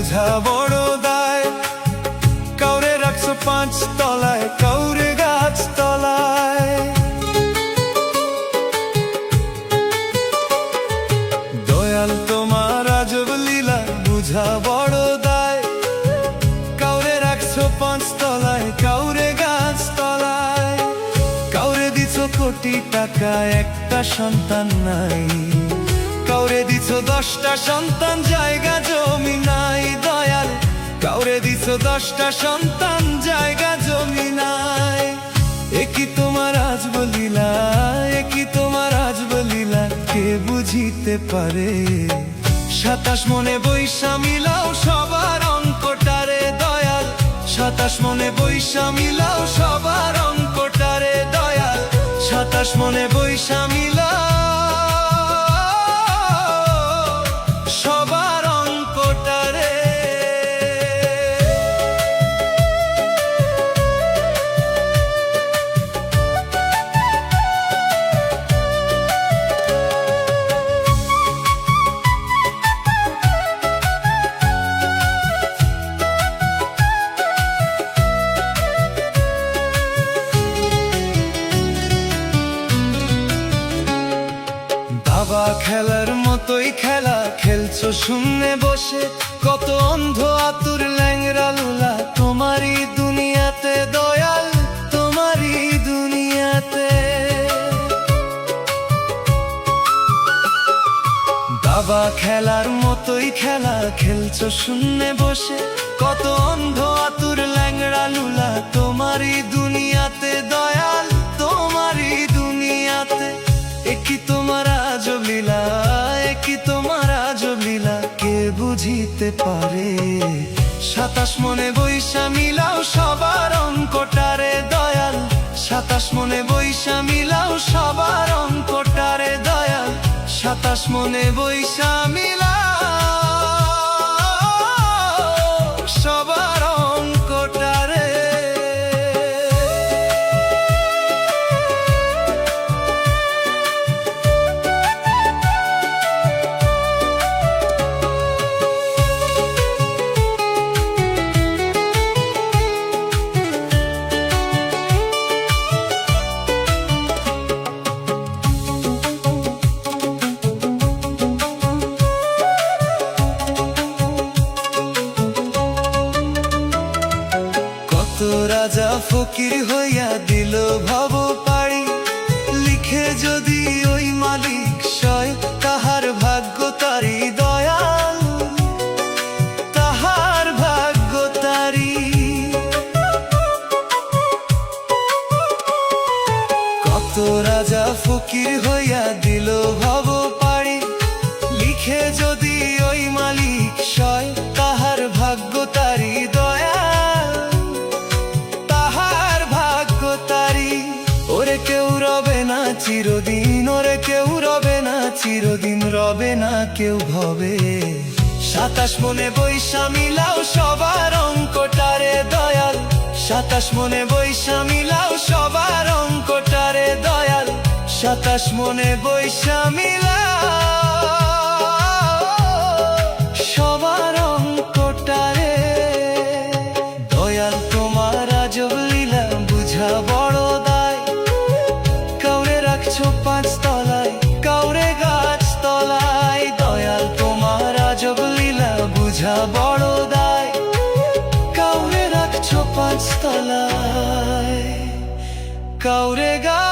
বুঝা বড় দায়। কাউরে রাখছো 5 তলায়, কাউরে গাছ তলায়। দয়াল তোমার আজব লীলা বুঝা বড় দায়। কাউরে রাখছো 5 তলায়, কাউরে গাছ তলায়। কাউরে দিছো কোটি টাকা, একটা সন্তান নাই। কাউরে দিছো 10টা সন্তান, জায়গা জমি নাই। দয়াল কাউরে দিছো 10টা সন্তান, জায়গা জমি নাই। একই তোমার আজব লীলা, একই তোমার আজব লীলা, কে বুঝিতে পারে? 27 মনে বৈশা মিলাও সবার অঙ্কটারে দয়াল। 27 মনে বৈশা মিলাও সবার অঙ্কটারে দয়াল। 27 মনে বৈশা মিলাও সবার অঙ্কটারে। দাবা খেলার মতোই খেলা খেলছো শূন্যে বসে। কত অন্ধ আতুর ল্যাংরা লুলা তোমারই দুনিয়াতে দয়াল, তোমারই দুনিয়াতে। দাবা খেলার মতোই খেলা খেলছো শূন্যে বসে। কত অন্ধ আতুর ল্যাংরা লুলা তোমারই দুনিয়াতে দয়াল, তোমারই দুনিয়াতে। একই তোমার আজব লীলা, একই তোমার আজব লীলা, কে বুঝিতে পারে? 27 মনে বৈশা মিলাও সবার অঙ্কটারে দয়াল। 27 মনে বৈশা মিলাও সবার অঙ্কটারে দয়াল। 27 মনে বৈশা মিলাও সবার অঙ্কটারে। রাজা ফকির হইয়া দিল ভব পাড়ি। লিখে যদি ওই মালিক সয়, তাহার ভাগ্য তারি দয়াল, তাহার ভাগ্য তারি। কত রাজা ফকির হইয়া দিল ভব পাড়ি। লিখে যদি ওই মালিক সয়, তাহার ভাগ্য তারি দয়াল, তাহার ভাগ্য তারি। ওরে কেউ রবে না চিরদিন, ওরে কেউ রবে না চিরদিন, রবে না কেউ ভবে। 27 মনে বৈশা মিলাও সবার অঙ্কটারে দয়াল। 27 মনে বৈশা মিলাও সবার অঙ্কটারে দয়াল। 27 মনে বৈশা মিলাও সবার অঙ্কটারে দয়াল। তোমার আজব লীলা বুঝা বড় দায়। কাউরে রাখছো 5 তলায়, কাউরে গাছ তলায়। দয়াল তোমার আজব লীলা বুঝা বড় দায়। কাউরে রাখছো 5 তলায়, কাউরে গাছ